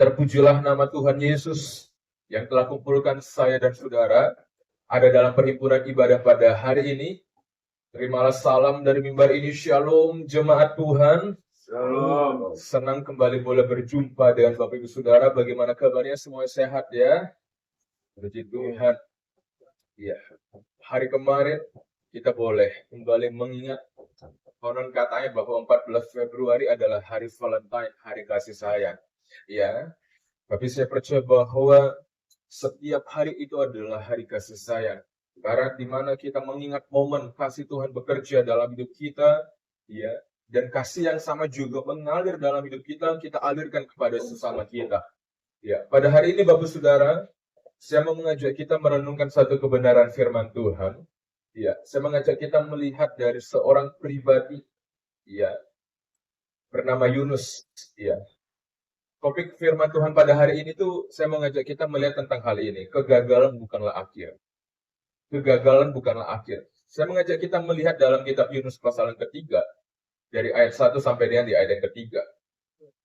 Terpujilah nama Tuhan Yesus yang telah kumpulkan saya dan saudara ada dalam perhimpunan ibadah pada hari ini. Terimalah salam dari mimbar ini. Shalom jemaat Tuhan. Shalom. Senang kembali boleh berjumpa dengan Bapak Ibu Saudara. Bagaimana kabarnya? Semua sehat ya? Puji Tuhan. Ya, hari kemarin kita boleh kembali mengingat, konon katanya bahwa 14 Februari adalah hari Valentine, hari kasih sayang. Ya, tapi saya percaya bahwa setiap hari itu adalah hari kasih sayang. Karena di mana kita mengingat momen kasih Tuhan bekerja dalam hidup kita, ya, dan kasih yang sama juga mengalir dalam hidup kita alirkan kepada sesama kita. Ya, pada hari ini Bapak Saudara, saya mau mengajak kita merenungkan satu kebenaran firman Tuhan. Ya, saya mengajak kita melihat dari seorang pribadi, ya, bernama Yunus. Ya, topik firman Tuhan pada hari ini tuh saya mengajak kita melihat tentang hal ini. Kegagalan bukanlah akhir. Kegagalan bukanlah akhir. Saya mengajak kita melihat dalam kitab Yunus pasal yang ketiga, dari ayat 1 sampai dengan di ayat yang ketiga.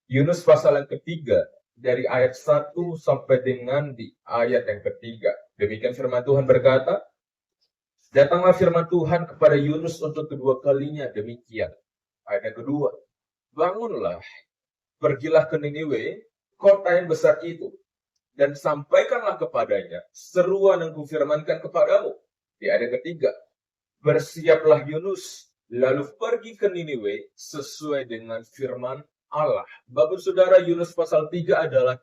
Yunus pasal yang ketiga, dari ayat 1 sampai dengan di ayat yang ketiga. Demikian firman Tuhan berkata, datanglah firman Tuhan kepada Yunus untuk kedua kalinya demikian. Ayat yang kedua, bangunlah, pergilah ke Niniwe, kota yang besar itu, dan sampaikanlah kepadanya seruan yang kufirmankan kepadamu. Di ayat ketiga, bersiaplah Yunus, lalu pergi ke Niniwe sesuai dengan firman Allah. Bapak Saudara, Yunus pasal 3 adalah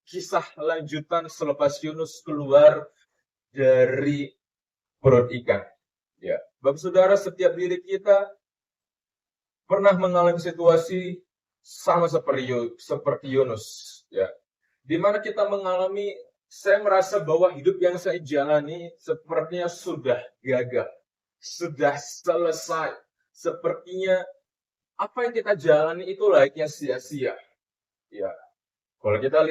kisah lanjutan selepas Yunus keluar dari perut ikan. Ya, Bapak Saudara, setiap diri kita pernah mengalami situasi sama seperti Yunus, ya. Di mana kita mengalami, saya merasa bahwa hidup yang saya jalani sepertinya sudah gagal, sudah selesai. Sepertinya apa yang kita jalani itu layaknya sia-sia. Ya, kalau kita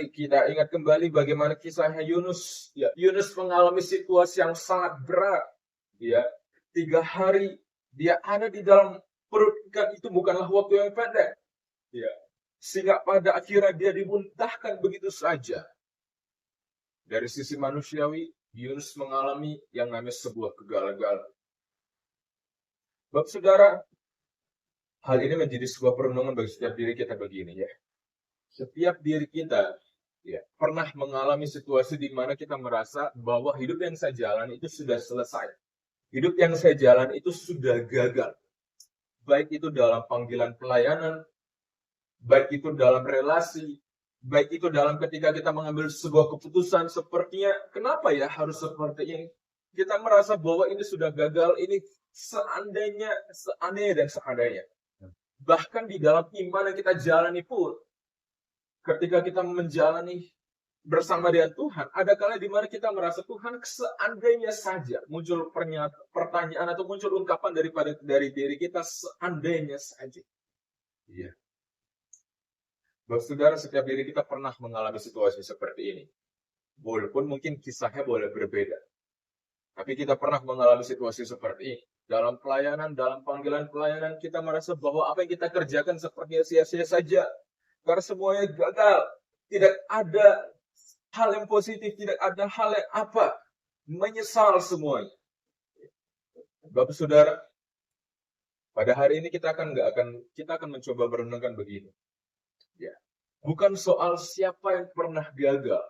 ingat kembali bagaimana kisahnya Yunus, ya, Yunus mengalami situasi yang sangat berat. Ya, 3 hari dia ada di dalam perut ikan, itu bukanlah waktu yang pendek. Ya, sehingga pada akhirnya dia dimuntahkan begitu saja. Dari sisi manusiawi, Yunus mengalami yang namanya sebuah kegagalan. Bapak Saudara, hal ini menjadi sebuah perenungan bagi setiap diri kita begini ya. Setiap diri kita ya, pernah mengalami situasi di mana kita merasa bahwa hidup yang saya jalan itu sudah selesai. Hidup yang saya jalan itu sudah gagal. Baik itu dalam panggilan pelayanan, baik itu dalam relasi, baik itu dalam ketika kita mengambil sebuah keputusan, sepertinya kenapa ya harus seperti ini? Kita merasa bahwa ini sudah gagal, ini seandainya dan seandainya. Bahkan di dalam iman yang kita jalani pun, ketika kita menjalani bersama dengan Tuhan, ada kala di mana kita merasa Tuhan seandainya saja, muncul pertanyaan atau muncul ungkapan dari diri kita, seandainya saja. Iya. Bapak Saudara, setiap diri kita pernah mengalami situasi seperti ini. Walaupun mungkin kisahnya boleh berbeda. Tapi kita pernah mengalami situasi seperti ini. Dalam pelayanan, dalam panggilan pelayanan, kita merasa bahwa apa yang kita kerjakan sepertinya sia-sia saja. Karena semuanya gagal. Tidak ada hal yang positif, tidak ada hal yang apa. Menyesal semuanya. Bapak Saudara, pada hari ini kita akan mencoba merenungkan begini. Ya. Bukan soal siapa yang pernah gagal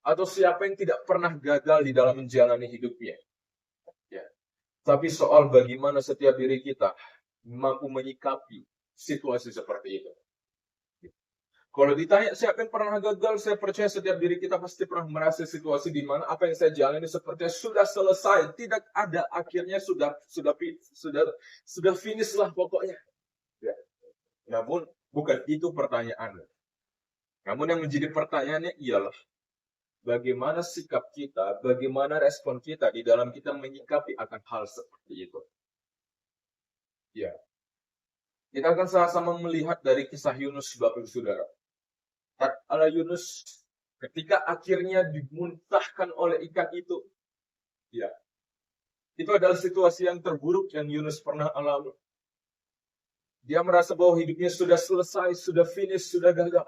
atau siapa yang tidak pernah gagal di dalam menjalani hidupnya. Ya. Tapi soal bagaimana setiap diri kita mampu menyikapi situasi seperti itu. Kalau ditanya siapa yang pernah gagal, saya percaya setiap diri kita pasti pernah merasa situasi di mana apa yang saya jalani sepertinya sudah selesai, tidak ada akhirnya, sudah finish lah pokoknya. Ya. Namun bukan itu pertanyaannya. Namun yang menjadi pertanyaannya ialah bagaimana sikap kita, bagaimana respon kita di dalam kita menyikapi akan hal seperti itu. Ya. Kita akan sama-sama melihat dari kisah Yunus, Bapak Ibu Saudara. Tatkala Yunus ketika akhirnya dimuntahkan oleh ikan itu, ya. Itu adalah situasi yang terburuk yang Yunus pernah alami. Dia merasa bahwa hidupnya sudah selesai, sudah finish, sudah gagal.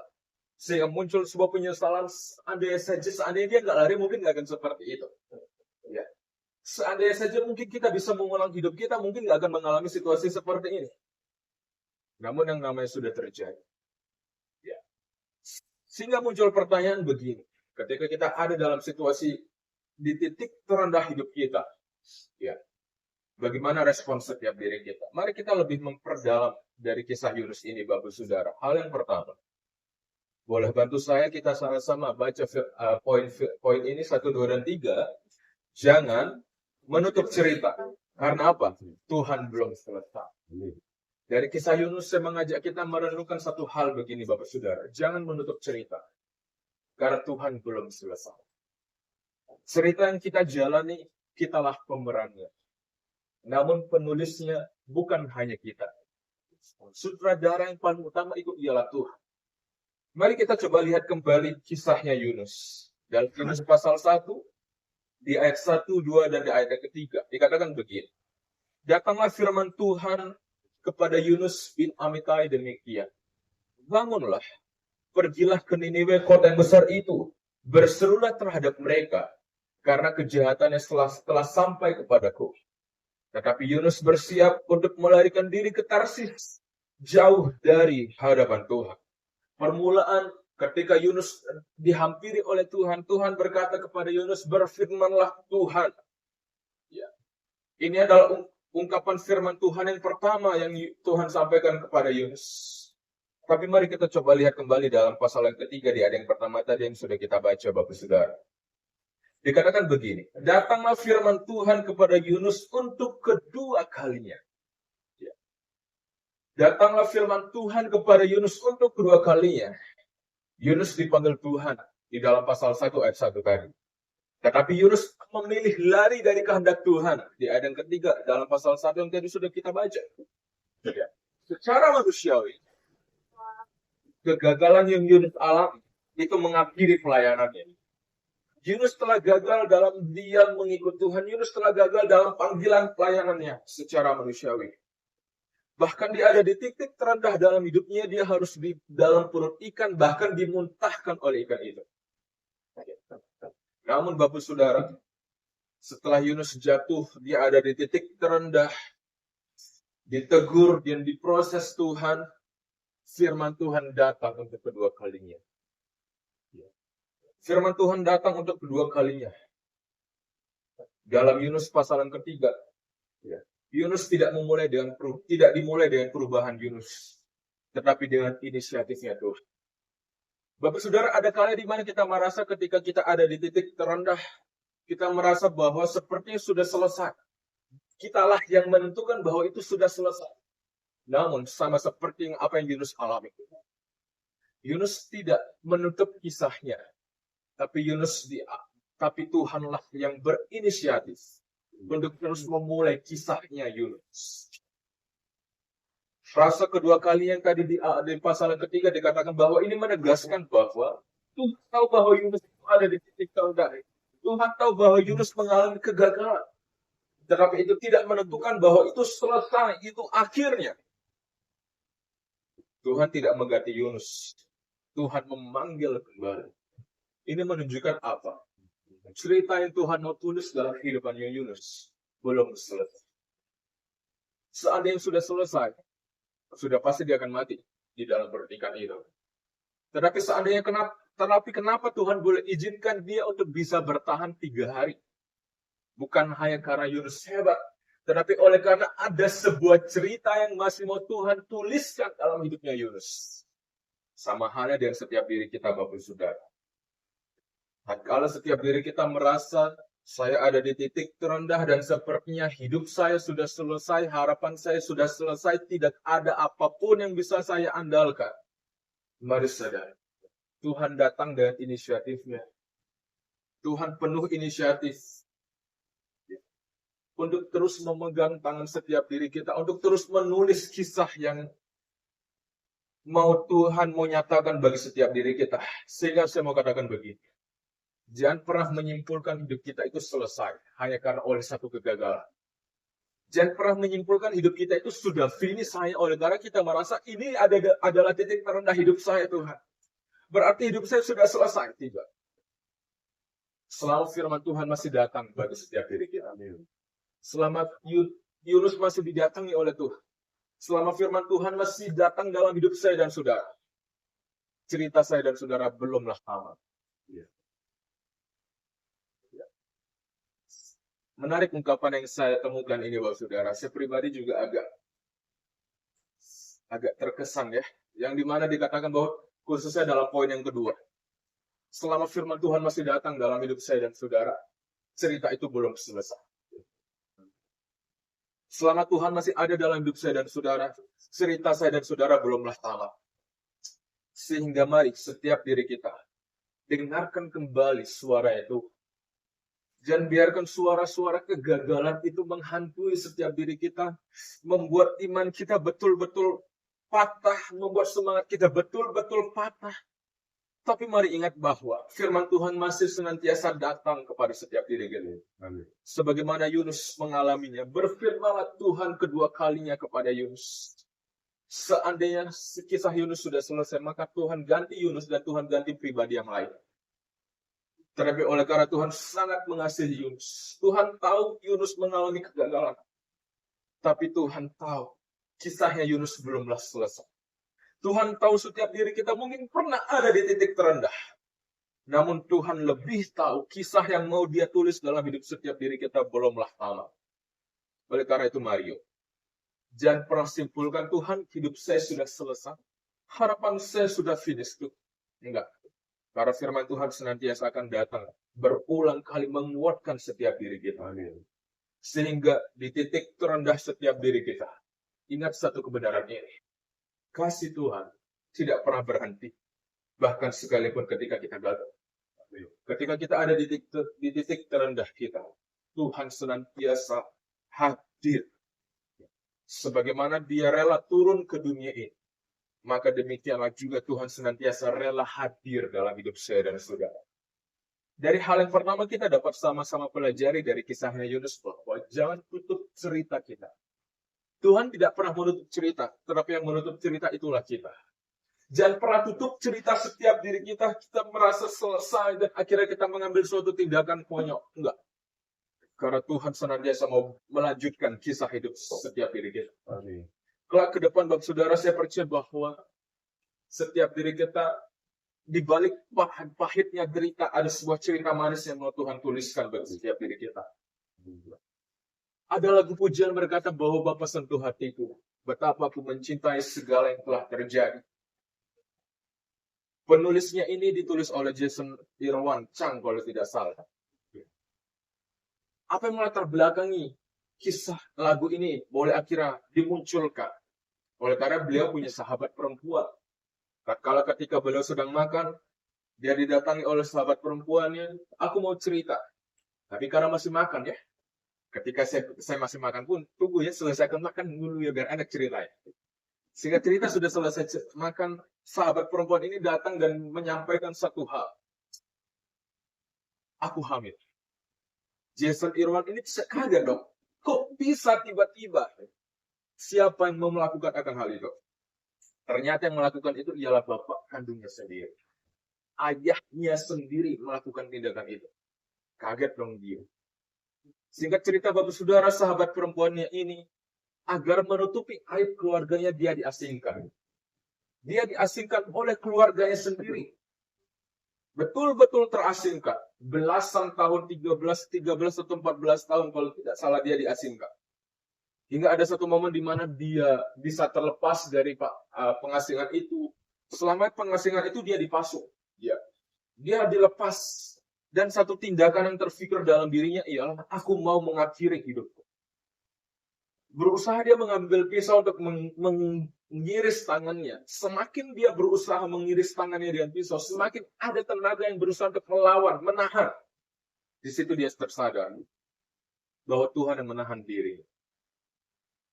Sehingga muncul sebuah penyesalan, seandainya dia nggak lari, mungkin nggak akan seperti itu. Ya. Seandainya saja mungkin kita bisa mengulang hidup kita, mungkin nggak akan mengalami situasi seperti ini. Namun yang namanya sudah terjadi. Ya. Sehingga muncul pertanyaan begini. Ketika kita ada dalam situasi di titik terendah hidup kita, ya, bagaimana respon setiap diri kita? Mari kita lebih memperdalam dari kisah Yunus ini, Bapak Saudara. Hal yang pertama, boleh bantu saya kita sama-sama baca poin ini 1, 2, dan 3. Jangan menutup cerita. Karena apa? Tuhan belum selesai. Dari kisah Yunus saya mengajak kita merenungkan satu hal begini, Bapak Saudara. Jangan menutup cerita. Karena Tuhan belum selesai. Cerita yang kita jalani, kitalah pemerannya. Namun penulisnya bukan hanya kita. Sutradara yang paling utama itu ialah Tuhan. Mari kita coba lihat kembali kisahnya Yunus. Dalam Yunus pasal 1, di ayat 1, 2, dan di ayat ketiga, dikatakan begini. Datanglah firman Tuhan kepada Yunus bin Amittai demikian. Bangunlah, pergilah ke Niniwe, kota yang besar itu. Berserulah terhadap mereka, karena kejahatannya telah sampai kepadaku. Tetapi Yunus bersiap untuk melarikan diri ke Tarsis, jauh dari hadapan Tuhan. Permulaan ketika Yunus dihampiri oleh Tuhan, Tuhan berkata kepada Yunus, berfirmanlah Tuhan. Ya. Ini adalah ungkapan firman Tuhan yang pertama yang Tuhan sampaikan kepada Yunus. Tapi mari kita coba lihat kembali dalam pasal yang ketiga di ayat yang pertama tadi yang sudah kita baca, Bapak Saudara. Dikatakan begini, datanglah firman Tuhan kepada Yunus untuk kedua kalinya. Datanglah firman Tuhan kepada Yunus untuk kedua kalinya. Yunus dipanggil Tuhan di dalam pasal 1 ayat 1 tadi. Tetapi Yunus memilih lari dari kehendak Tuhan di ayat yang ketiga dalam pasal 1 yang tadi sudah kita baca. Secara manusiawi, kegagalan yang Yunus alami itu mengakhiri pelayanannya. Yunus telah gagal dalam diam mengikut Tuhan. Yunus telah gagal dalam panggilan pelayanannya secara manusiawi. Bahkan dia ada di titik terendah dalam hidupnya, dia harus di dalam perut ikan, bahkan dimuntahkan oleh ikan itu. Namun Bapak Saudara, setelah Yunus jatuh, dia ada di titik terendah, ditegur dan diproses Tuhan, firman Tuhan datang untuk kedua kalinya. Firman Tuhan datang untuk kedua kalinya. Dalam Yunus pasal yang ketiga, Yunus tidak dimulai dengan perubahan Yunus, tetapi dengan inisiatifnya Tuhan. Bapak Saudara, ada kali di mana kita merasa ketika kita ada di titik terendah, kita merasa bahwa sepertinya sudah selesai. Kitalah yang menentukan bahwa itu sudah selesai. Namun sama seperti apa yang Yunus alami. Yunus tidak menutup kisahnya, tapi Tuhanlah yang berinisiatif untuk terus memulai kisahnya Yunus. Frasa kedua kali yang tadi di pasal yang ketiga dikatakan bahwa ini menegaskan bahwa Tuhan tahu bahwa Yunus ada di titik terendah. Tuhan tahu bahwa Yunus mengalami kegagalan. Tetapi itu tidak menentukan bahwa itu selesai, itu akhirnya. Tuhan tidak mengganti Yunus. Tuhan memanggil kembali. Ini menunjukkan apa? Cerita yang Tuhan mau tulis dalam kehidupannya Yunus belum selesai. Seandainya sudah selesai, sudah pasti dia akan mati di dalam perut ikan itu. Tetapi kenapa Tuhan boleh izinkan dia untuk bisa bertahan 3 hari? Bukan hanya karena Yunus hebat, tetapi oleh karena ada sebuah cerita yang masih mau Tuhan tuliskan dalam hidupnya Yunus. Sama halnya dengan setiap diri kita, Bapak Saudara. Kalau setiap diri kita merasa saya ada di titik terendah dan sepertinya hidup saya sudah selesai, harapan saya sudah selesai, tidak ada apapun yang bisa saya andalkan. Mari sadar, Tuhan datang dengan inisiatifnya. Tuhan penuh inisiatif untuk terus memegang tangan setiap diri kita, untuk terus menulis kisah yang mau Tuhan mau nyatakan bagi setiap diri kita. Sehingga saya mau katakan begini. Jangan pernah menyimpulkan hidup kita itu selesai hanya karena oleh satu kegagalan. Jangan pernah menyimpulkan hidup kita itu sudah finish hanya oleh karena kita merasa ini adalah titik terendah hidup saya, Tuhan. Berarti hidup saya sudah selesai. Tidak. Selama firman Tuhan masih datang bagi setiap diri kita. Selama Yunus masih didatangi oleh Tuhan. Selama firman Tuhan masih datang dalam hidup saya dan saudara. Cerita saya dan saudara belumlah tamat. Menarik ungkapan yang saya temukan ini, Bapak Saudara. Saya pribadi juga agak terkesan ya. Yang dimana dikatakan bahwa khususnya dalam poin yang kedua. Selama firman Tuhan masih datang dalam hidup saya dan saudara, cerita itu belum selesai. Selama Tuhan masih ada dalam hidup saya dan saudara, cerita saya dan saudara belumlah tamat. Sehingga mari setiap diri kita dengarkan kembali suara itu. Jangan biarkan suara-suara kegagalan itu menghantui setiap diri kita. Membuat iman kita betul-betul patah. Membuat semangat kita betul-betul patah. Tapi mari ingat bahwa firman Tuhan masih senantiasa datang kepada setiap diri kita. Sebagaimana Yunus mengalaminya. Berfirmanlah Tuhan kedua kalinya kepada Yunus. Seandainya kisah Yunus sudah selesai, maka Tuhan ganti Yunus dan Tuhan ganti pribadi yang lain. Terlebih oleh karena Tuhan sangat mengasihi Yunus. Tuhan tahu Yunus mengalami kegagalan. Tapi Tuhan tahu kisahnya Yunus belumlah selesai. Tuhan tahu setiap diri kita mungkin pernah ada di titik terendah. Namun Tuhan lebih tahu kisah yang mau Dia tulis dalam hidup setiap diri kita belumlah tamat. Oleh karena itu Mario, jangan pernah simpulkan Tuhan hidup saya sudah selesai. Harapan saya sudah finish. Enggak. Karena firman Tuhan senantiasa akan datang. Berulang kali menguatkan setiap diri kita. Sehingga di titik terendah setiap diri kita. Ingat satu kebenaran ini. Kasih Tuhan tidak pernah berhenti. Bahkan sekalipun ketika kita gagal. Ketika kita ada di titik terendah kita. Tuhan senantiasa hadir. Sebagaimana Dia rela turun ke dunia ini. Maka demikianlah juga Tuhan senantiasa rela hadir dalam hidup saya dan saudara. Dari hal yang pertama kita dapat sama-sama pelajari dari kisahnya Yunus bahwa jangan tutup cerita kita. Tuhan tidak pernah menutup cerita, tetapi yang menutup cerita itulah kita. Jangan pernah tutup cerita setiap diri kita merasa selesai dan akhirnya kita mengambil suatu tindakan konyol. Enggak. Karena Tuhan senantiasa mau melanjutkan kisah hidup setiap diri kita. Amin. Kelak ke depan, Bapak Saudara, saya percaya bahwa setiap diri kita, di balik pahitnya derita, ada sebuah cerita manis yang mau Tuhan tuliskan bagi setiap diri kita. Ada lagu pujian berkata bahwa Bapa sentuh hatiku, betapa aku mencintai segala yang telah terjadi. Penulisnya ini ditulis oleh Jason Irwan Chang, kalau tidak salah. Apa yang melatar belakangi kisah lagu ini boleh akhirnya dimunculkan? Oleh karena beliau punya sahabat perempuan. Tatkala ketika beliau sedang makan, dia didatangi oleh sahabat perempuannya, aku mau cerita. Tapi karena masih makan ya. Ketika saya masih makan pun, tunggu ya, selesaikan makan dulu ya, biar enak ceritanya. Sehingga cerita sudah selesai makan, sahabat perempuan ini datang dan menyampaikan satu hal. Aku hamil. Jason Irwan ini kaget dong. Kok bisa tiba-tiba? Siapa yang mau melakukan akan hal itu? Ternyata yang melakukan itu ialah bapak kandungnya sendiri. Ayahnya sendiri melakukan tindakan itu. Kaget dong dia. Singkat cerita Bapak Saudara, sahabat perempuannya ini, agar menutupi aib keluarganya, dia diasingkan. Dia diasingkan oleh keluarganya sendiri. Betul-betul terasingkan. Belasan tahun, 13 atau 14 tahun kalau tidak salah dia diasingkan. Hingga ada satu momen di mana dia bisa terlepas dari pengasingan itu. Selama pengasingan itu dia dipasung. Dia dilepas. Dan satu tindakan yang terfikir dalam dirinya ialah, aku mau mengakhiri hidupku. Berusaha dia mengambil pisau untuk mengiris tangannya. Semakin dia berusaha mengiris tangannya dengan pisau, semakin ada tenaga yang berusaha untuk melawan, menahan. Di situ dia tersadar bahwa Tuhan yang menahan diri.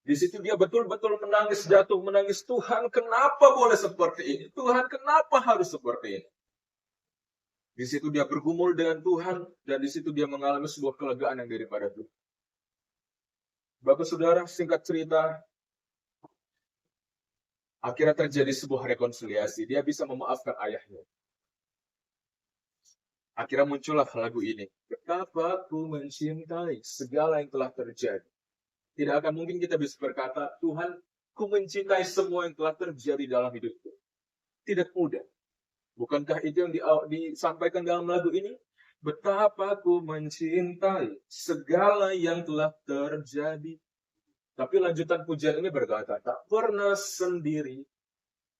Di situ dia betul-betul menangis, jatuh menangis. Tuhan, kenapa boleh seperti ini? Tuhan, kenapa harus seperti ini? Di situ dia bergumul dengan Tuhan, dan di situ dia mengalami sebuah kelegaan yang daripada Tuhan. Bapak Saudara, singkat cerita, akhirnya terjadi sebuah rekonsiliasi. Dia bisa memaafkan ayahnya. Akhirnya muncullah lagu ini. Betapa ku mencintai segala yang telah terjadi. Tidak akan mungkin kita bisa berkata, Tuhan, ku mencintai semua yang telah terjadi dalam hidupku. Tidak mudah. Bukankah itu yang disampaikan dalam lagu ini? Betapa ku mencintai segala yang telah terjadi. Tapi lanjutan pujian ini berkata, tak pernah sendiri,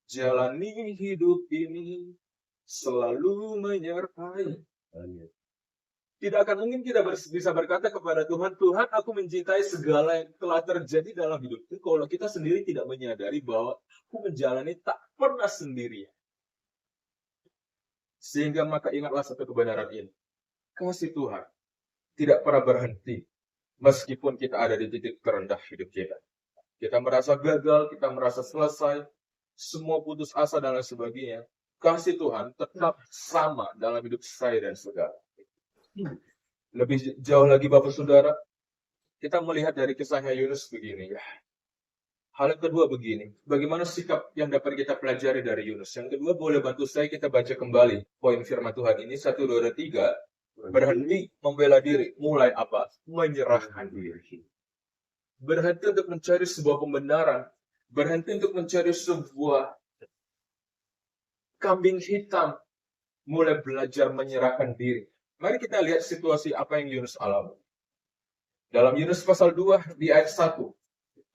jalani hidup ini, selalu menyertai. Tidak akan mungkin kita bisa berkata kepada Tuhan, Tuhan, aku mencintai segala yang telah terjadi dalam hidupku, kalau kita sendiri tidak menyadari bahwa aku menjalani tak pernah sendirian. Sehingga maka ingatlah satu kebenaran ini. Kasih Tuhan tidak pernah berhenti, meskipun kita ada di titik terendah hidup kita. Kita merasa gagal, kita merasa selesai, semua putus asa dan lain sebagainya. Kasih Tuhan tetap sama dalam hidup saya dan saudara. Lebih jauh lagi Bapak Saudara, kita melihat dari kisahnya Yunus begini ya. Hal yang kedua begini, bagaimana sikap yang dapat kita pelajari dari Yunus. Yang kedua, boleh bantu saya kita baca kembali poin firman Tuhan ini, 1, 2, dan 3. Berhenti membela diri, mulai apa? Menyerahkan diri. Berhenti untuk mencari sebuah pembenaran, berhenti untuk mencari sebuah kambing hitam, mulai belajar menyerahkan diri. Mari kita lihat situasi apa yang Yunus alami. Dalam Yunus pasal 2 di ayat 1.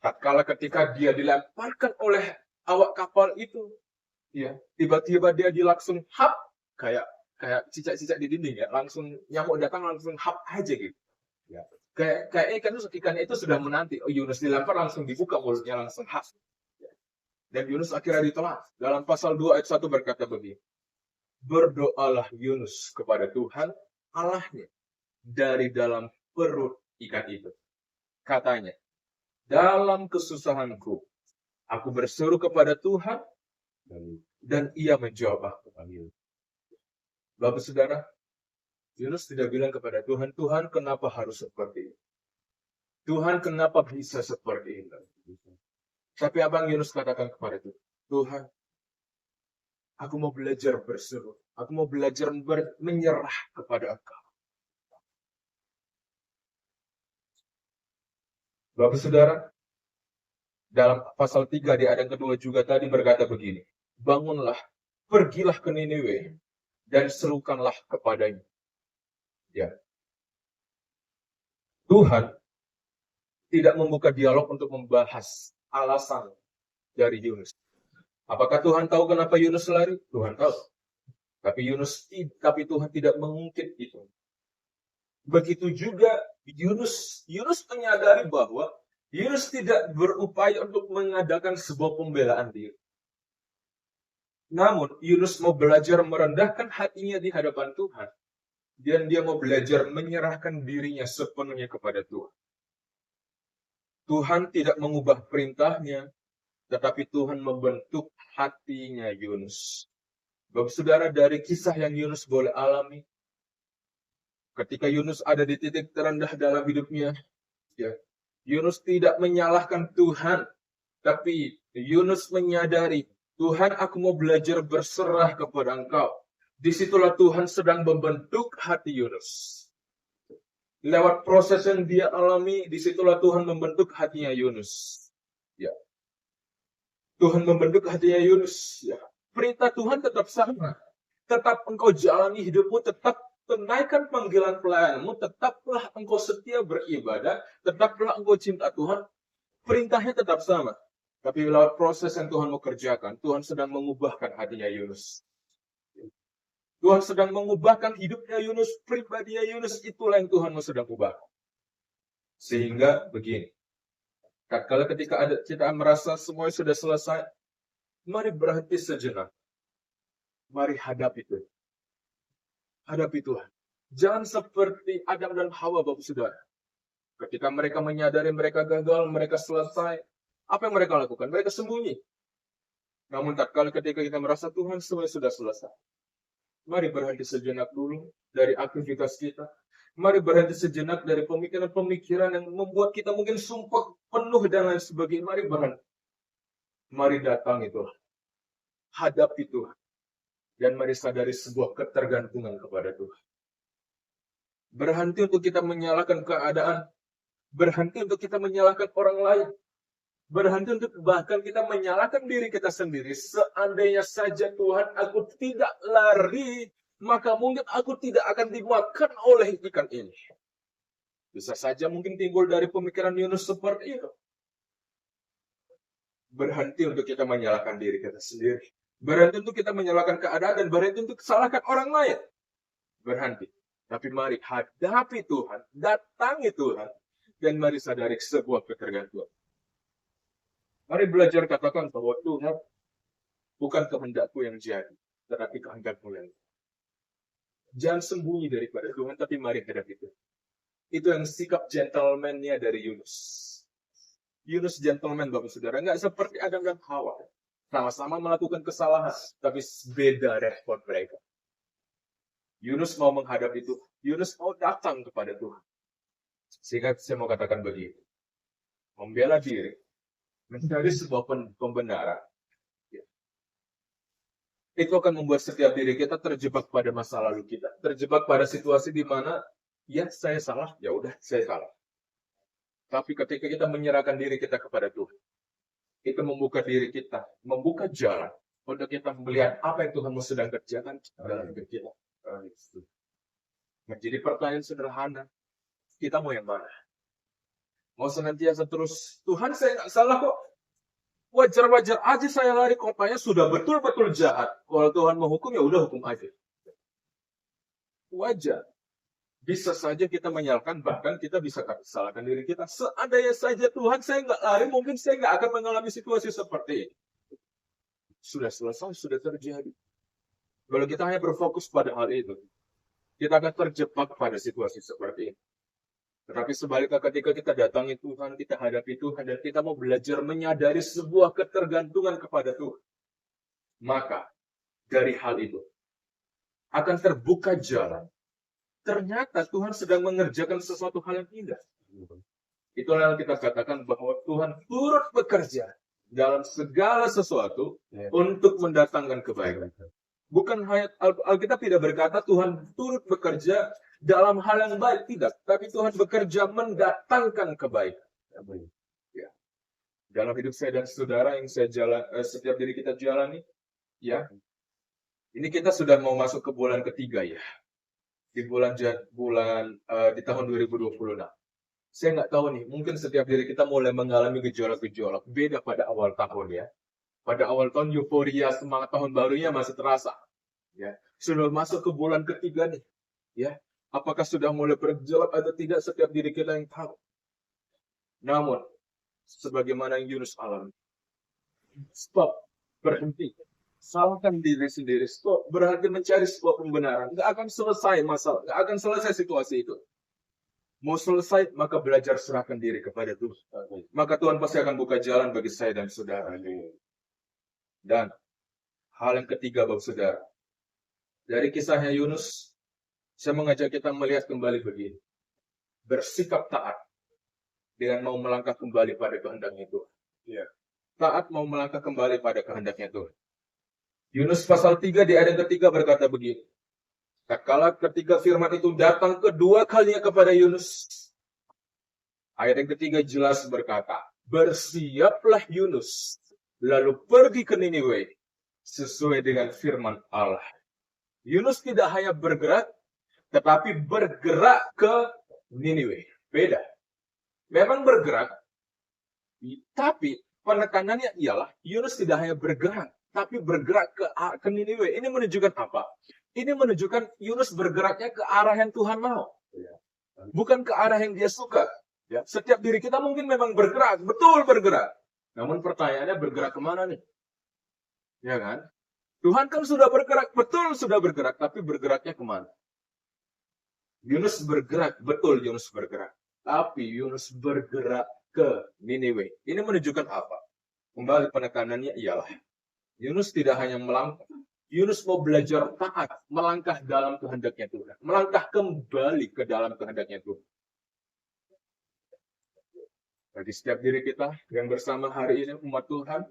Tatkala ketika dia dilemparkan oleh awak kapal itu, ya, tiba-tiba dia langsung hap, kayak cicak-cicak di dinding ya, langsung nyamuk datang langsung hap aja gitu. Ya. Kayak ikan itu sudah menanti. Oh, Yunus dilempar langsung dibuka mulutnya langsung hap. Ya. Dan Yunus akhirnya ditolak. Dalam pasal 2 ayat 1 berkata begini. Berdoalah Yunus kepada Tuhan Allahnya dari dalam perut ikan itu. Katanya, dalam kesusahanku, aku berseru kepada Tuhan, dan ia menjawab aku. Bapak Saudara, Yunus tidak bilang kepada Tuhan, Tuhan kenapa harus seperti ini? Tuhan kenapa bisa seperti ini? Tapi abang Yunus katakan kepada Tuhan, Tuhan, aku mau belajar berseru. Aku mau belajar menyerah kepada Engkau. Bapak Saudara, dalam pasal 3 di ayat yang kedua juga tadi berkata begini. Bangunlah, pergilah ke Niniwe, dan serukanlah kepadanya. Ya. Tuhan tidak membuka dialog untuk membahas alasan dari Yunus. Apakah Tuhan tahu kenapa Yunus lari? Tuhan tahu. Tapi Tuhan tidak mengungkit itu. Begitu juga Yunus menyadari bahwa Yunus tidak berupaya untuk mengadakan sebuah pembelaan diri. Namun Yunus mau belajar merendahkan hatinya di hadapan Tuhan. Dan dia mau belajar menyerahkan dirinya sepenuhnya kepada Tuhan. Tuhan tidak mengubah perintahnya, tetapi Tuhan membentuk hatinya Yunus. Bapak Saudara, dari kisah yang Yunus boleh alami, ketika Yunus ada di titik terendah dalam hidupnya, ya, Yunus tidak menyalahkan Tuhan, tapi Yunus menyadari, Tuhan, aku mau belajar berserah kepada Engkau. Disitulah Tuhan sedang membentuk hati Yunus. Lewat proses yang dia alami, disitulah Tuhan membentuk hatinya Yunus. Ya. Tuhan membentuk hatinya Yunus. Ya. Perintah Tuhan tetap sama. Tetap engkau jalani hidupmu, tetap tunaikan panggilan pelayananmu, tetaplah engkau setia beribadah, tetaplah engkau cinta Tuhan. Perintahnya tetap sama. Tapi lewat proses yang Tuhan mau kerjakan, Tuhan sedang mengubahkan hatinya Yunus. Tuhan sedang mengubahkan hidupnya Yunus, pribadinya Yunus, itulah yang Tuhan mau sedang ubah. Sehingga begini, kalau ketika kita merasa semuanya sudah selesai, mari berhenti sejenak. Mari hadapi Tuhan. Hadapi Tuhan. Jangan seperti Adam dan Hawa, Bapak Saudara. Ketika mereka menyadari mereka gagal, mereka selesai, apa yang mereka lakukan? Mereka sembunyi. Namun tatkala ketika kita merasa Tuhan semuanya sudah selesai, mari berhenti sejenak dulu dari aktivitas kita. Mari berhenti sejenak dari pemikiran-pemikiran yang membuat kita mungkin sumpah penuh dan lain sebagainya. Mari berhenti. Mari datang itu. Hadapi Tuhan. Dan mari sadari sebuah ketergantungan kepada Tuhan. Berhenti untuk kita menyalahkan keadaan. Berhenti untuk kita menyalahkan orang lain. Berhenti untuk bahkan kita menyalahkan diri kita sendiri. Seandainya saja Tuhan, aku tidak lari, maka mungkin aku tidak akan dimakan oleh ikan ini. Bisa saja mungkin timbul dari pemikiran Yunus seperti itu. Berhenti untuk kita menyalahkan diri kita sendiri. Berhenti untuk kita menyalahkan keadaan dan berhenti untuk salahkan orang lain. Berhenti. Tapi mari hadapi Tuhan, datangi Tuhan, dan mari sadari sebuah ketergantungan. Mari belajar katakan bahwa Tuhan bukan kehendakku yang jadi, tetapi kehendakmu yang jadi. Jangan sembunyi daripada Tuhan, tapi mari hadapi Tuhan. Itu yang sikap gentleman-nya dari Yunus. Yunus gentleman, Bapak Saudara. Nggak seperti Adam dan Hawa. Sama-sama melakukan kesalahan, tapi beda respon mereka. Yunus mau menghadapi Tuhan. Yunus mau datang kepada Tuhan. Sehingga saya mau katakan begini. Membela diri, mencari sebuah pembenaran. Itu akan membuat setiap diri kita terjebak pada masa lalu kita. Terjebak pada situasi di mana, ya saya salah, ya udah saya salah. Tapi ketika kita menyerahkan diri kita kepada Tuhan, itu membuka diri kita, membuka jalan untuk kita melihat apa yang Tuhan sedang kerjakan dalam hidup kita. Menjadi pertanyaan sederhana, kita mau yang mana? Mau senantiasa terus, Tuhan saya nggak salah kok. Wajar-wajar aja saya lari, kotanya sudah betul-betul jahat. Kalau Tuhan mau hukum, ya udah hukum aja. Wajar. Bisa saja kita menyalahkan, bahkan kita bisa salahkan diri kita. Seandainya saja Tuhan saya nggak lari, mungkin saya nggak akan mengalami situasi seperti ini. Sudah selesai, sudah terjadi. Kalau kita hanya berfokus pada hal itu, kita akan terjebak pada situasi seperti ini. Tetapi sebaliknya ketika kita datangi Tuhan, kita hadapi Tuhan, dan kita mau belajar menyadari sebuah ketergantungan kepada Tuhan, maka dari hal itu akan terbuka jalan. Ternyata Tuhan sedang mengerjakan sesuatu hal yang indah. Itulah yang kita katakan bahwa Tuhan turut bekerja dalam segala sesuatu untuk mendatangkan kebaikan. Bukan hanya Alkitab tidak berkata Tuhan turut bekerja dalam hal yang baik, tidak. Tapi Tuhan bekerja mendatangkan kebaikan. Ya. Dalam hidup saya dan saudara yang setiap diri kita jalani, ya. Ini kita sudah mau masuk ke bulan ketiga ya. Di di tahun 2026. Saya nggak tahu nih, mungkin setiap diri kita mulai mengalami gejolak-gejolak. Beda pada awal tahun ya. Pada awal tahun euforia semangat tahun barunya masih terasa. Ya, sudah masuk ke bulan ketiga nih. Ya, apakah sudah mulai bergejolak atau tidak, setiap diri kita yang tahu. Namun, sebagaimana yang Yunus alami, stop, berhenti. Salahkan diri sendiri, stop, berhenti mencari sebuah pembenaran. Nggak akan selesai masalah, nggak akan selesai situasi itu. Mau selesai, maka belajar serahkan diri kepada Tuhan. Maka Tuhan pasti akan buka jalan bagi saya dan saudara. Dan hal yang ketiga, Bapak Saudara, dari kisahnya Yunus, saya mengajak kita melihat kembali begini. Bersikap taat dengan mau melangkah kembali pada kehendaknya Tuhan. Ya. Taat mau melangkah kembali pada kehendaknya Tuhan. Yunus pasal 3 di ayat yang ketiga berkata begini. Tatkala ketika firman itu datang kedua kalinya kepada Yunus, ayat yang ketiga jelas berkata, bersiaplah Yunus, lalu pergi ke Niniwe, sesuai dengan firman Allah. Yunus tidak hanya bergerak, tetapi bergerak ke Niniwe. Beda. Memang bergerak, tapi penekanannya ialah Yunus tidak hanya bergerak, tapi bergerak ke Niniwe. Ini menunjukkan apa? Ini menunjukkan Yunus bergeraknya ke arah yang Tuhan mau. Bukan ke arah yang dia suka. Ya. Setiap diri kita mungkin memang bergerak, betul bergerak. Namun pertanyaannya bergerak kemana nih? Ya kan? Tuhan kan sudah bergerak, betul sudah bergerak, tapi bergeraknya kemana? Yunus bergerak, betul Yunus bergerak. Tapi Yunus bergerak ke Niniwe. Ini menunjukkan apa? Kembali penekanannya ialah Yunus tidak hanya melangkah. Yunus mau belajar taat, melangkah dalam kehendaknya Tuhan. Melangkah kembali ke dalam kehendaknya Tuhan. Bagi setiap diri kita yang bersama hari ini umat Tuhan,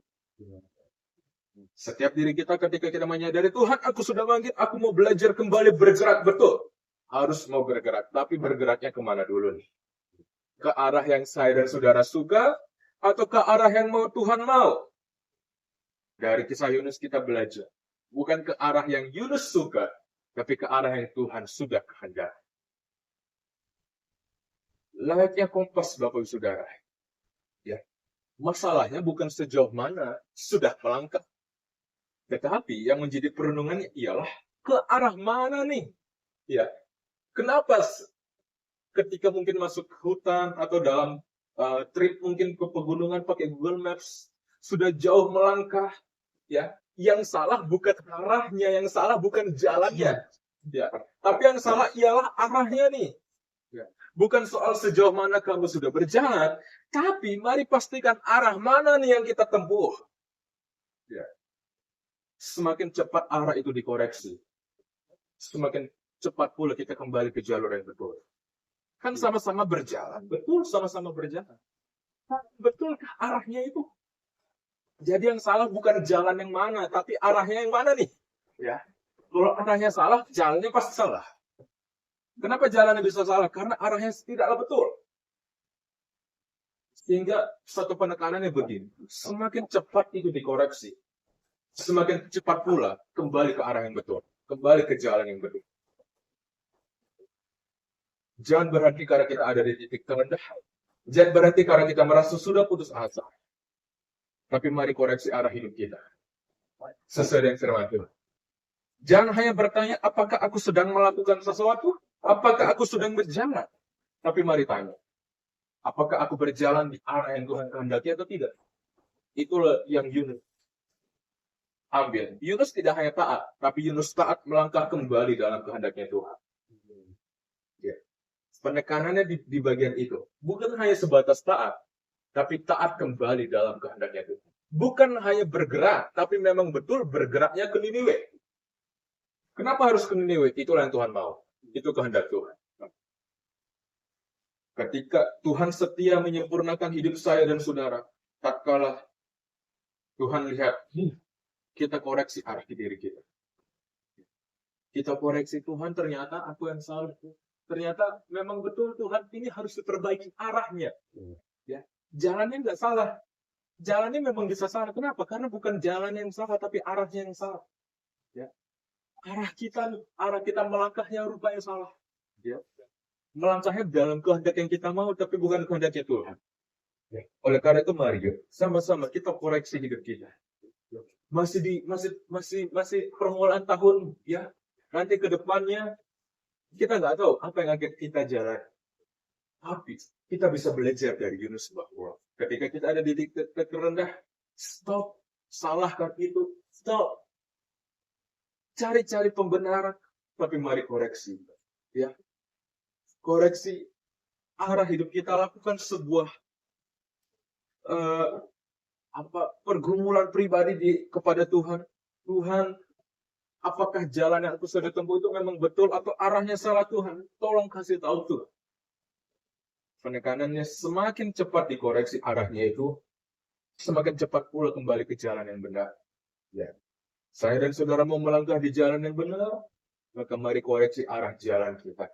setiap diri kita ketika kita menyadari Tuhan, aku sudah bangkit, aku mau belajar kembali bergerak betul. harus mau bergerak, tapi bergeraknya kemana dulu nih? Ke arah yang saya dan saudara suka, atau ke arah yang mau Tuhan mau? Dari kisah Yunus kita belajar, bukan ke arah yang Yunus suka, tapi ke arah yang Tuhan sudah kehendaki. Layaknya kompas Bapak Ibu Saudara. Ya, masalahnya bukan sejauh mana sudah melangkah, tetapi yang menjadi perenungannya ialah ke arah mana nih? Ya, kenapa ketika mungkin masuk hutan atau dalam trip mungkin ke pegunungan pakai Google Maps sudah jauh melangkah, ya, yang salah bukan arahnya, yang salah bukan jalannya, ya, tapi yang salah ialah arahnya nih. Ya. Bukan soal sejauh mana kamu sudah berjalan, tapi mari pastikan arah mana nih yang kita tempuh. Ya. Semakin cepat arah itu dikoreksi, semakin cepat pula kita kembali ke jalur yang betul. Kan sama-sama berjalan, betul, sama-sama berjalan. Betulkah arahnya itu? Jadi yang salah bukan jalan yang mana, tapi arahnya yang mana nih? Ya, kalau arahnya salah, jalannya pasti salah. Kenapa jalannya bisa salah? Karena arahnya tidaklah betul. Sehingga satu penekanannya begini, semakin cepat itu dikoreksi, semakin cepat pula kembali ke arah yang betul, kembali ke jalan yang betul. Jangan berhenti karena kita ada di titik terendah. Jangan berhenti karena kita merasa sudah putus asa. Tapi mari koreksi arah hidup kita. Sesuai dengan firman Tuhan. Jangan hanya bertanya, apakah aku sedang melakukan sesuatu? Apakah aku sedang berjalan? Tapi mari tanya, apakah aku berjalan di arah yang Tuhan kehendaki atau tidak? Itulah yang Yunus ambil. Yunus tidak hanya taat, tapi Yunus taat melangkah kembali dalam kehendaknya Tuhan. Ya. Penekanannya di bagian itu. Bukan hanya sebatas taat, tapi taat kembali dalam kehendaknya Tuhan. Bukan hanya bergerak, tapi memang betul bergeraknya ke Niniwe. Kenapa harus ke Niniwe? Itulah yang Tuhan mau. Itu kehendak Tuhan. Ketika Tuhan setia menyempurnakan hidup saya dan saudara, tatkala Tuhan lihat, kita koreksi arah di diri kita. Kita koreksi Tuhan, ternyata aku yang salah. Ternyata memang betul Tuhan ini harus diperbaiki arahnya. Ya, jalannya nggak salah. Jalannya memang bisa salah. Kenapa? Karena bukan jalan yang salah, tapi arahnya yang salah. Ya. Arah kita melangkahnya rupanya salah. Ya. Melangkahnya dalam kehendak yang kita mau, tapi bukan kehendaknya Tuhan. Ya. Oleh karena itu mari sama-sama kita koreksi hidup kita. Masih permulaan tahun, ya. Nanti ke depannya kita nggak tahu apa yang akan kita jalan. Tapi kita bisa belajar dari Yunus bahwa ketika kita ada di titik terendah, stop, salahkan itu, stop. Cari-cari pembenaran, tapi mari koreksi. Ya. Koreksi arah hidup kita, lakukan sebuah pergumulan pribadi kepada Tuhan. Tuhan, apakah jalan yang aku sudah tempuh itu memang betul atau arahnya salah Tuhan? Tolong kasih tahu Tuhan. Penekanannya semakin cepat dikoreksi arahnya itu, semakin cepat pula kembali ke jalan yang benar. Ya. Saya dan saudara mau melangkah di jalan yang benar, maka mari koreksi arah jalan kita.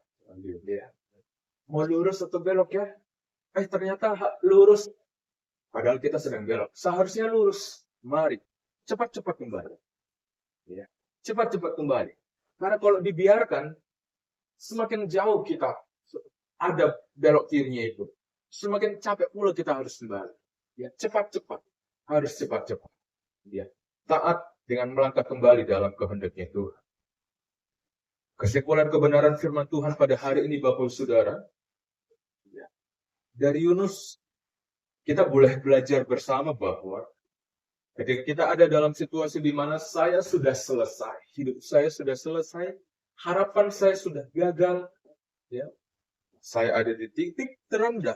Ya. Mau lurus atau belok ya? Ternyata lurus. Padahal kita sedang belok. Seharusnya lurus. Mari cepat-cepat kembali. Ya. Cepat-cepat kembali. Karena kalau dibiarkan, semakin jauh kita ada belok kirinya itu, semakin capek pula kita harus kembali. Ya, cepat-cepat, harus cepat-cepat. Ya, taat dengan melangkah kembali dalam kehendaknya Tuhan. Kesimpulan kebenaran firman Tuhan pada hari ini, Bapak Saudara, ya, dari Yunus kita boleh belajar bersama bahwa ketika kita ada dalam situasi di mana saya sudah selesai, hidup saya sudah selesai, harapan saya sudah gagal, ya. Saya ada di titik terendah.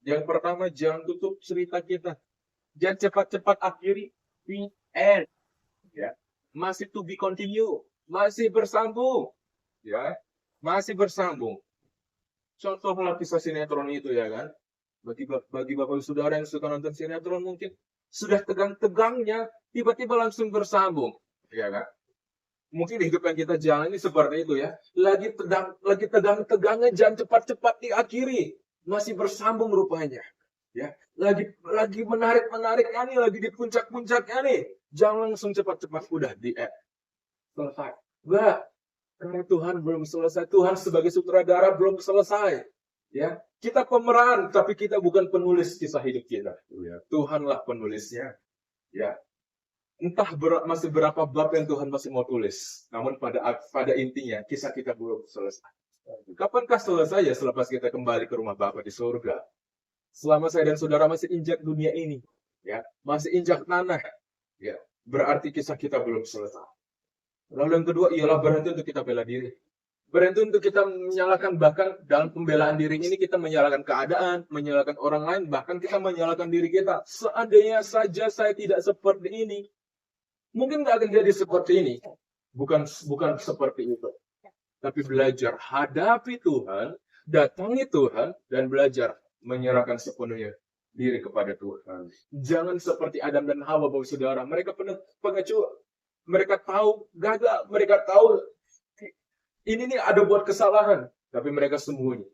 Yang pertama, jangan tutup cerita kita. Jangan cepat-cepat akhiri. The end. Ya. Masih to be continue. Masih bersambung. Ya. Masih bersambung. Contohlah kisah sinetron itu ya kan. Bagi bapak saudara yang suka nonton sinetron mungkin sudah tegang-tegangnya tiba-tiba langsung bersambung. Ya kan. Mungkin hidup yang kita jalani seperti itu ya. Lagi tegang-tegangnya, jangan cepat-cepat diakhiri. Masih bersambung rupanya. Ya, lagi menarik-menariknya nih, lagi di puncak-puncaknya nih. Jangan langsung cepat-cepat udah selesai. Enggak, karena Tuhan belum selesai. Tuhan sebagai sutradara belum selesai. Ya, kita pemeran, tapi kita bukan penulis kisah hidup kita. Ya, Tuhanlah penulisnya. Ya, entah masih berapa bab yang Tuhan masih mau tulis. Namun pada intinya kisah kita belum selesai. Kapankah selesai ya selepas kita kembali ke rumah Bapa di surga? Selama saya dan saudara masih injak dunia ini, ya, masih injak tanah, ya, berarti kisah kita belum selesai. Lalu yang kedua ialah berhenti untuk kita bela diri. Berhenti untuk kita menyalahkan, bahkan dalam pembelaan diri ini kita menyalahkan keadaan, menyalahkan orang lain, bahkan kita menyalahkan diri kita. Seandainya saja saya tidak seperti ini, mungkin nggak akan jadi seperti ini. Bukan seperti itu. Tapi belajar hadapi Tuhan, datangi Tuhan, dan belajar menyerahkan sepenuhnya diri kepada Tuhan. Jangan seperti Adam dan Hawa, Bapak Saudara. Mereka pengecut. Mereka tahu gagal. Mereka tahu ini nih ada buat kesalahan. Tapi mereka sembunyi.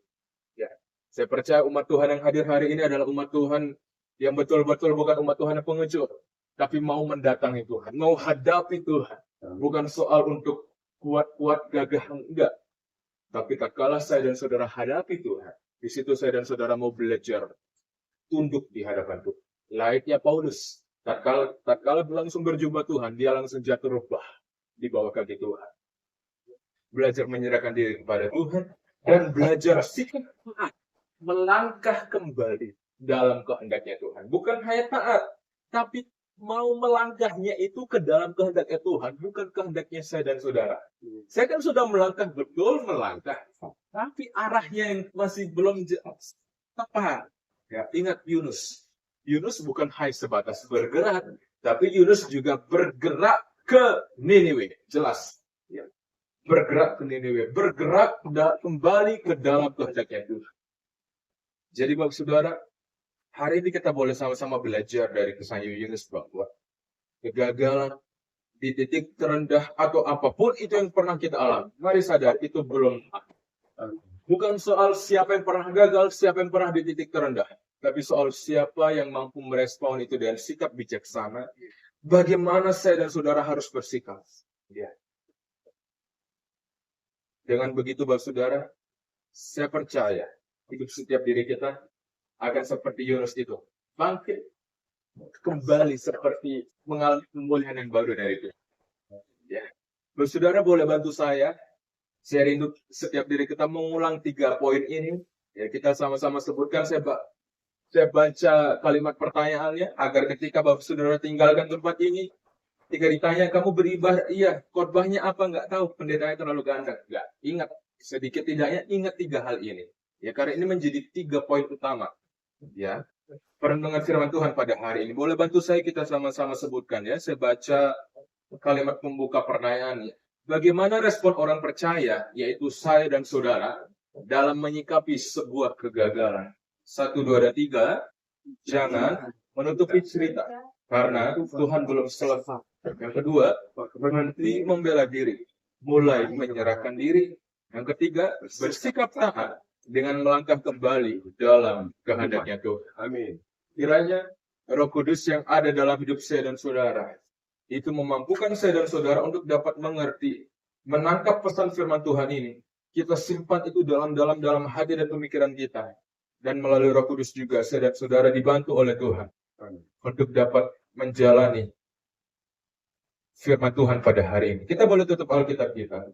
Ya. Saya percaya umat Tuhan yang hadir hari ini adalah umat Tuhan yang betul-betul bukan umat Tuhan yang pengecut. Tapi mau mendatangi Tuhan, mau hadapi Tuhan. Bukan soal untuk kuat-kuat gagah, enggak. Tapi tak kalah saya dan saudara hadapi Tuhan, di situ saya dan saudara mau belajar tunduk di hadapan Tuhan. Layaknya Paulus, tak kalah langsung berjumpa Tuhan, dia langsung jatuh rebah di bawah kaki Tuhan. Belajar menyerahkan diri kepada Tuhan, dan belajar sikap taat, melangkah kembali dalam kehendaknya Tuhan. Bukan hanya taat, tapi mau melangkahnya itu ke dalam kehendaknya Tuhan, bukan kehendaknya saya dan saudara. Saya kan sudah melangkah, betul melangkah, tapi arahnya yang masih belum jelas. Tepat. Ya, ingat Yunus. Yunus bukan hanya sebatas bergerak, tapi Yunus juga bergerak ke Niniwe. Jelas. Ya. Bergerak ke Niniwe. Bergerak kembali ke dalam kehendaknya Tuhan. Jadi Bapak Saudara, hari ini kita boleh sama-sama belajar dari kisah Yunus bahwa kegagalan di titik terendah atau apapun itu yang pernah kita alami, mari sadar itu belum. Bukan soal siapa yang pernah gagal, siapa yang pernah di titik terendah, tapi soal siapa yang mampu merespon itu dengan sikap bijaksana. Bagaimana saya dan saudara harus bersikap. Ya. Dengan begitu Bapak Saudara, saya percaya hidup setiap diri kita akan seperti Yunus itu. Bangkit kembali seperti mengalami pemulihan yang baru dari itu. Ya. Saudara boleh bantu saya. Saya rindu setiap diri kita mengulang 3 poin ini. Ya, kita sama-sama sebutkan. Saya baca kalimat pertanyaannya agar ketika Bapak Saudara tinggalkan tempat ini, ketika ditanya kamu beribadah, iya, khotbahnya apa nggak tahu, pendetanya terlalu ganda. Nggak, ingat sedikit tidaknya ingat 3 hal ini. Ya, karena ini menjadi 3 poin utama. Ya, perenungan firman Tuhan pada hari ini. Boleh bantu saya kita sama-sama sebutkan ya. Saya baca kalimat pembuka pertanyaannya. Bagaimana respon orang percaya, yaitu saya dan saudara, dalam menyikapi sebuah kegagalan? 1, 2, dan 3. Jangan menutupi cerita, karena Tuhan belum selesai. Yang kedua, berhenti membela diri, mulai menyerahkan diri. Yang ketiga, bersikap taat dengan melangkah kembali dalam kehendaknya Tuhan. Amin. Kiranya Roh Kudus yang ada dalam hidup saya dan saudara itu memampukan saya dan saudara untuk dapat mengerti, menangkap pesan firman Tuhan ini. Kita simpan itu dalam hati dan pemikiran kita. Dan melalui Roh Kudus juga saya dan saudara dibantu oleh Tuhan untuk dapat menjalani firman Tuhan pada hari ini. Kita boleh tutup Alkitab kita.